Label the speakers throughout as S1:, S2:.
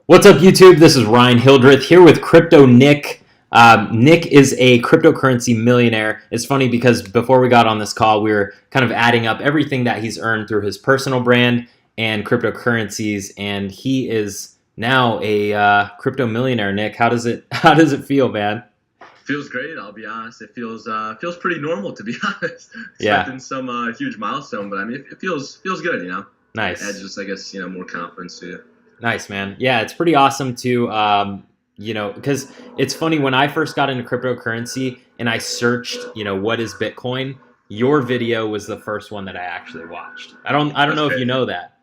S1: What's up, YouTube? This is Ryan Hildreth here with Crypto Nick. Nick is a cryptocurrency millionaire. It's funny because before we got on this call, we were kind of adding up everything that he's earned through his personal brand and cryptocurrencies, and he is now a crypto millionaire. Nick, how does it feel, man?
S2: Feels great. I'll be honest. It feels pretty normal, to be honest.
S1: Yeah.
S2: Expecting some huge milestone, but I mean, it feels good.
S1: Nice.
S2: It adds just, I guess, more confidence to you.
S1: Nice, man. Yeah, it's pretty awesome to, because it's funny when I first got into cryptocurrency and I searched, what is Bitcoin? Your video was the first one that I actually watched. I don't know if you know that,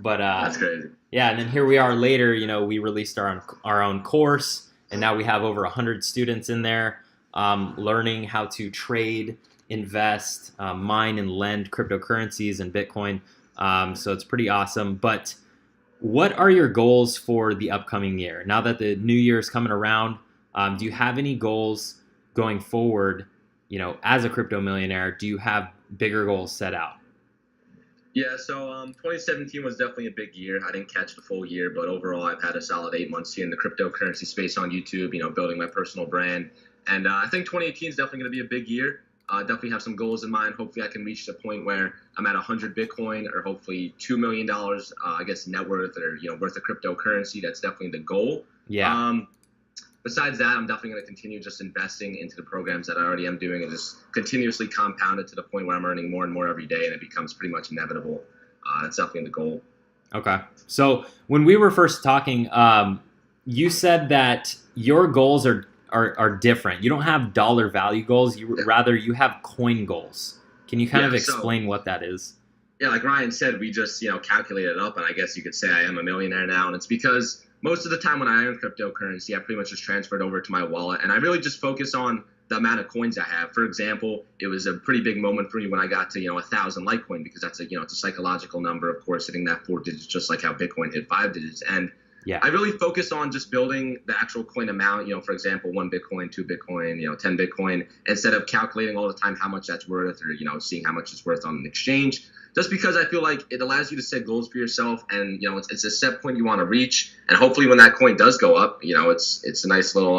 S1: but
S2: That's crazy.
S1: Yeah, and then here we are later. We released our own course, and now we have over 100 students in there learning how to trade, invest, mine, and lend cryptocurrencies and Bitcoin. So it's pretty awesome, but. What are your goals for the upcoming year? Now that the new year is coming around, do you have any goals going forward, as a crypto millionaire? Do you have bigger goals set out?
S2: Yeah, so 2017 was definitely a big year. I didn't catch the full year, but overall, I've had a solid 8 months here in the cryptocurrency space on YouTube, building my personal brand. And I think 2018 is definitely going to be a big year. Definitely have some goals in mind. Hopefully, I can reach the point where I'm at 100 Bitcoin or hopefully $2 million, I guess, net worth or worth of cryptocurrency. That's definitely the goal.
S1: Yeah.
S2: Besides that, I'm definitely going to continue just investing into the programs that I already am doing and just continuously compound it to the point where I'm earning more and more every day, and it becomes pretty much inevitable. That's definitely the goal.
S1: Okay. So when we were first talking, you said that your goals are different. You don't have dollar value goals. Rather you have coin goals. Can you kind of explain what that is?
S2: Yeah, like Ryan said, we just calculated it up, and I guess you could say I am a millionaire now. And it's because most of the time when I earn cryptocurrency, I pretty much just transferred over to my wallet, and I really just focus on the amount of coins I have. For example, it was a pretty big moment for me when I got to 1,000 Litecoin, because that's it's a psychological number, of course, hitting that 4 digits, just like how Bitcoin hit 5 digits. And
S1: yeah,
S2: I really focus on just building the actual coin amount, for example, 1 Bitcoin, 2 Bitcoin, 10 Bitcoin, instead of calculating all the time how much that's worth or, seeing how much it's worth on an exchange. Just because I feel like it allows you to set goals for yourself, and, it's a set point you want to reach. And hopefully when that coin does go up, it's a nice little,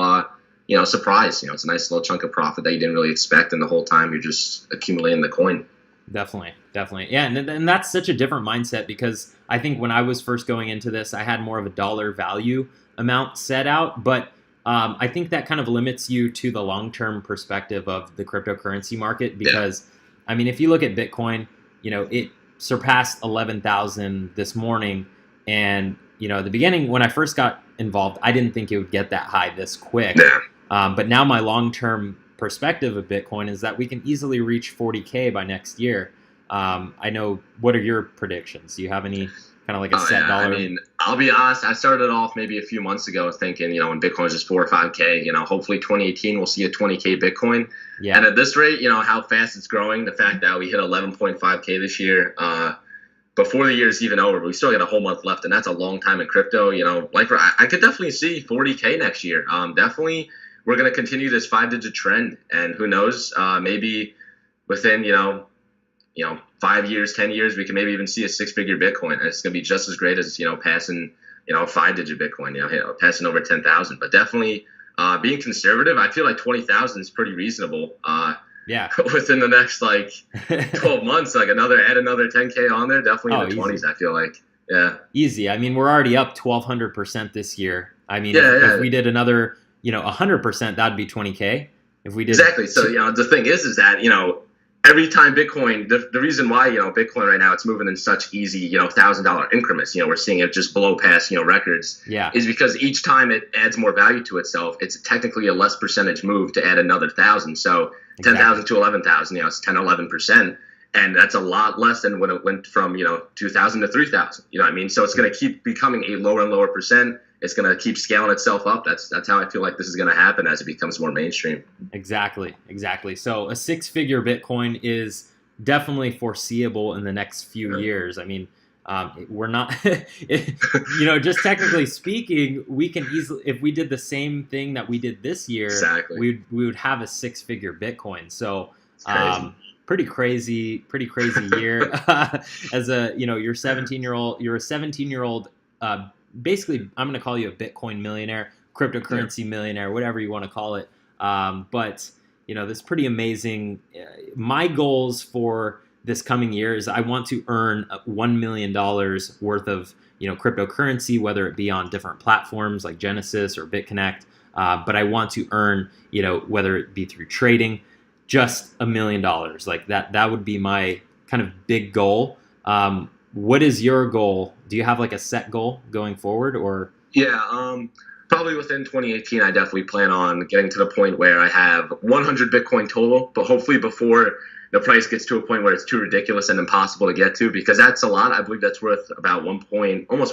S2: surprise. It's a nice little chunk of profit that you didn't really expect, and the whole time you're just accumulating the coin.
S1: Definitely. Yeah, and that's such a different mindset, because I think when I was first going into this, I had more of a dollar value amount set out, but I think that kind of limits you to the long-term perspective of the cryptocurrency market, because, I mean, if you look at Bitcoin, it surpassed 11,000 this morning, and, at the beginning, when I first got involved, I didn't think it would get that high this quick, but now my long-term perspective of Bitcoin is that we can easily reach 40K by next year. I know. What are your predictions? Do you have any kind of like a set dollar?
S2: I mean, I'll be honest. I started off maybe a few months ago thinking, when Bitcoin was just 4 or 5K, hopefully 2018 we'll see a 20K Bitcoin. Yeah. And at this rate, how fast it's growing, the fact that we hit 11.5K this year, before the year's even over, we still got a whole month left, and that's a long time in crypto. I could definitely see 40K next year. Definitely. We're going to continue this 5-digit trend, and who knows, maybe within, 5 years, 10 years, we can maybe even see a 6-figure Bitcoin. And it's going to be just as great as, passing, a 5-digit Bitcoin, passing over 10,000. But definitely being conservative, I feel like 20,000 is pretty reasonable. Within the next, 12 months, add another 10K on there, definitely in the 20s, I feel like. Yeah.
S1: Easy. I mean, we're already up 1,200% this year. I mean, if we did another 100%, that'd be 20K. If we did
S2: exactly. So the thing is that every time Bitcoin, the reason why Bitcoin right now it's moving in such easy $1,000 increments. We're seeing it just blow past records.
S1: Yeah.
S2: Is because each time it adds more value to itself. It's technically a less percentage move to add another 1,000. So 10,000 to 11,000. It's 10-11%. And that's a lot less than when it went from 2,000 to 3,000. You know what I mean? So it's going to keep becoming a lower and lower percent. It's going to keep scaling itself up. That's how I feel like this is going to happen as it becomes more mainstream.
S1: Exactly. So a 6-figure Bitcoin is definitely foreseeable in the next few years. I mean, we're not, just technically speaking, we can easily, if we did the same thing that we did this year, we would have a 6-figure Bitcoin. So, pretty crazy year. As a, you're a 17-year-old basically, I'm going to call you a Bitcoin millionaire, cryptocurrency millionaire, whatever you want to call it. But this pretty amazing. My goals for this coming year is I want to earn $1 million worth of cryptocurrency, whether it be on different platforms like Genesis or Bitconnect. But I want to earn, whether it be through trading, just $1 million. Like that would be my kind of big goal. What is your goal? Do you have like a set goal going forward, or?
S2: Yeah, probably within 2018, I definitely plan on getting to the point where I have 100 Bitcoin total, but hopefully before the price gets to a point where it's too ridiculous and impossible to get to, because that's a lot. I believe that's worth about almost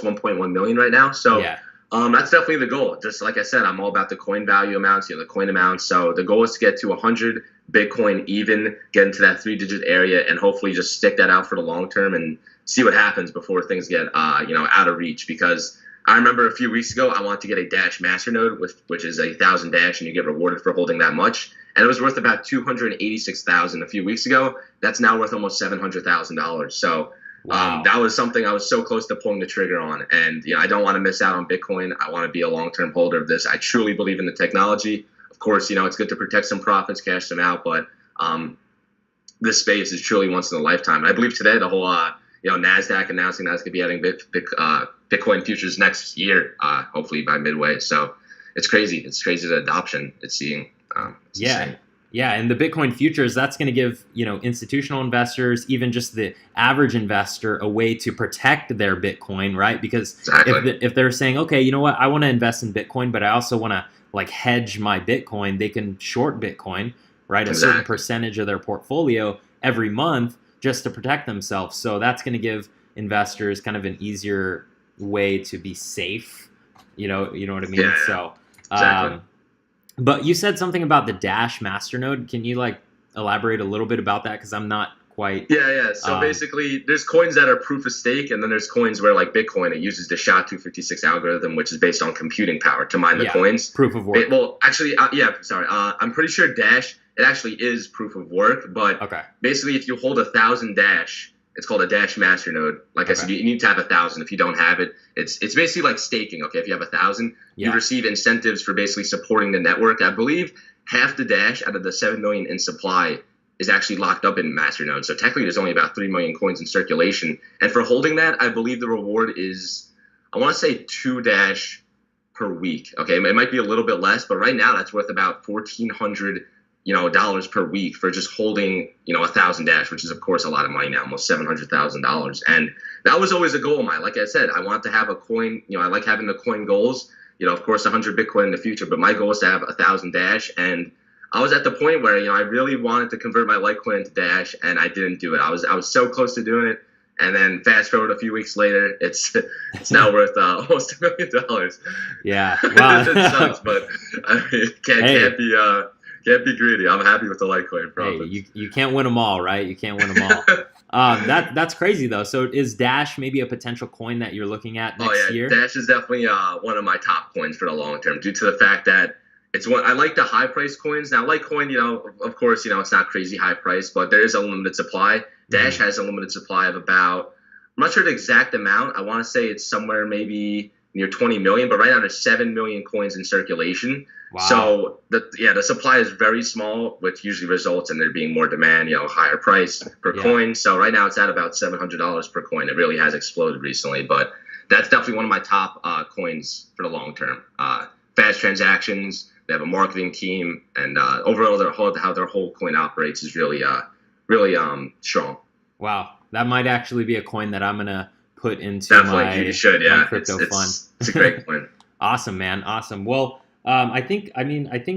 S2: 1.1 million right now. So
S1: yeah.
S2: That's definitely the goal. Just like I said, I'm all about the coin value amounts, the coin amounts. So the goal is to get to 100 Bitcoin even, get into that 3-digit area, and hopefully just stick that out for the long term and see what happens before things get out of reach. Because I remember a few weeks ago, I wanted to get a Dash Masternode, which is 1,000 Dash, and you get rewarded for holding that much. And it was worth about 286,000 a few weeks ago. That's now worth almost $700,000. So
S1: wow.
S2: That was something I was so close to pulling the trigger on. And I don't want to miss out on Bitcoin. I want to be a long-term holder of this. I truly believe in the technology. Of course, it's good to protect some profits, cash them out, but this space is truly once in a lifetime. And I believe today the whole NASDAQ announcing that it's going to be adding Bitcoin futures next year, hopefully by midway. So it's crazy. It's crazy the adoption it's seeing. It's insane.
S1: Yeah, and the Bitcoin futures, that's going to give institutional investors, even just the average investor, a way to protect their Bitcoin, right? Because
S2: exactly.
S1: if they're saying, okay, you know what, I want to invest in Bitcoin, but I also want to hedge my Bitcoin, they can short Bitcoin, right? A certain percentage of their portfolio every month just to protect themselves. So that's going to give investors kind of an easier way to be safe. You know what I mean?
S2: Yeah,
S1: so
S2: exactly.
S1: But you said something about the Dash Masternode. Can you elaborate a little bit about that? Because I'm not quite.
S2: Yeah. So basically, there's coins that are proof of stake, and then there's coins where, like Bitcoin, it uses the SHA-256 algorithm, which is based on computing power to mine the coins.
S1: Proof of work.
S2: Well, actually, I'm pretty sure Dash, it actually is proof of work, but basically, if you hold 1,000 Dash, it's called a Dash Masternode. Like I said, you need to have 1,000. If you don't have it, it's basically like staking. Okay, if you have 1,000, you receive incentives for basically supporting the network. I believe half the Dash out of the 7 million in supply is actually locked up in Masternode. So technically, there's only about 3 million coins in circulation. And for holding that, I believe the reward is, I want to say 2 Dash per week. Okay, it might be a little bit less, but right now that's worth about $1,400 dollars per week for just holding 1,000 Dash, which is of course a lot of money now, almost $700,000. And that was always a goal of mine. Like I said, I want to have a coin. I like having the coin goals. Of course, 100 Bitcoin in the future, but my goal is to have 1,000 Dash. And I was at the point where I really wanted to convert my Litecoin into Dash, and I didn't do it. I was so close to doing it. And then fast forward a few weeks later, it's now worth almost $1 million.
S1: Yeah, wow.
S2: It sucks, but I mean, can't be greedy. I'm happy with the Litecoin profits.
S1: Hey, you can't win them all, right? You can't win them all. That's crazy though. So is Dash maybe a potential coin that you're looking at next year?
S2: Dash is definitely one of my top coins for the long term, due to the fact that it's one. I like the high price coins. Now, Litecoin, of course, it's not crazy high price, but there is a limited supply. Dash has a limited supply of about, I'm not sure the exact amount. I want to say it's somewhere maybe near 20 million, but right now there's 7 million coins in circulation.
S1: Wow.
S2: So the supply is very small, which usually results in there being more demand, higher price per coin. So right now it's at about $700 per coin. It really has exploded recently, but that's definitely one of my top coins for the long term. Fast transactions. They have a marketing team, and overall how their whole coin operates is really strong.
S1: Wow, that might actually be a coin that I'm gonna put into
S2: definitely you should,
S1: my crypto fund.
S2: It's a great coin.
S1: Awesome, man. Awesome. Well, I think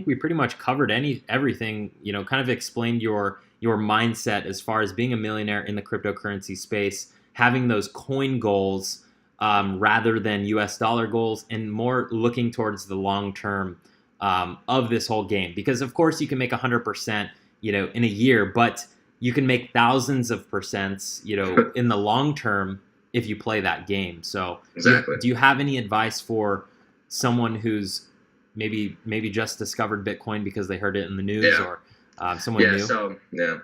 S1: we pretty much covered everything. Kind of explained your mindset as far as being a millionaire in the cryptocurrency space, having those coin goals rather than US dollar goals, and more looking towards the long term of this whole game. Because of course you can make 100%, in a year, but you can make thousands of percents, in the long term if you play that game. So
S2: exactly.
S1: Do you have any advice for someone who's maybe just discovered Bitcoin because they heard it in the news, or someone new?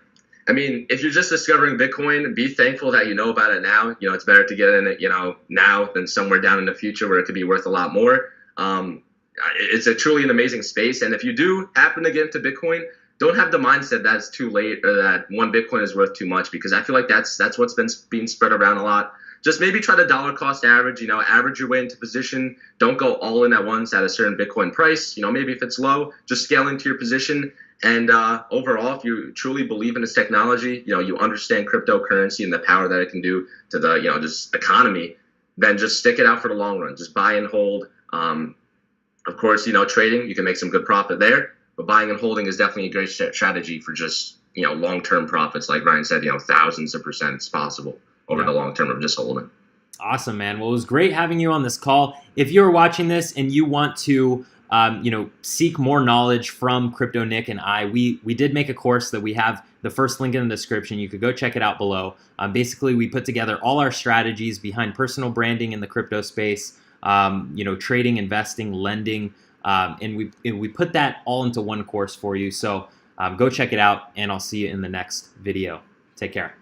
S2: I mean, if you're just discovering Bitcoin, be thankful that you know about it now. It's better to get in it, now than somewhere down in the future where it could be worth a lot more. It's a truly an amazing space. And if you do happen to get into Bitcoin, don't have the mindset that it's too late or that one Bitcoin is worth too much, because I feel like that's what's been being spread around a lot. Just maybe try to dollar cost average, average your way into position. Don't go all in at once at a certain Bitcoin price. Maybe if it's low, just scale into your position. And overall, if you truly believe in this technology, you understand cryptocurrency and the power that it can do to the, just economy, then just stick it out for the long run. Just buy and hold. Of course, trading, you can make some good profit there, but buying and holding is definitely a great strategy for just, long-term profits. Like Ryan said, thousands of percents possible over the long term of just holding.
S1: Awesome, man. Well, it was great having you on this call. If you're watching this and you want to, seek more knowledge from Crypto Nick and I, we did make a course that we have the first link in the description. You could go check it out below. Basically, we put together all our strategies behind personal branding in the crypto space, trading, investing, lending, and we put that all into one course for you. So go check it out, and I'll see you in the next video. Take care.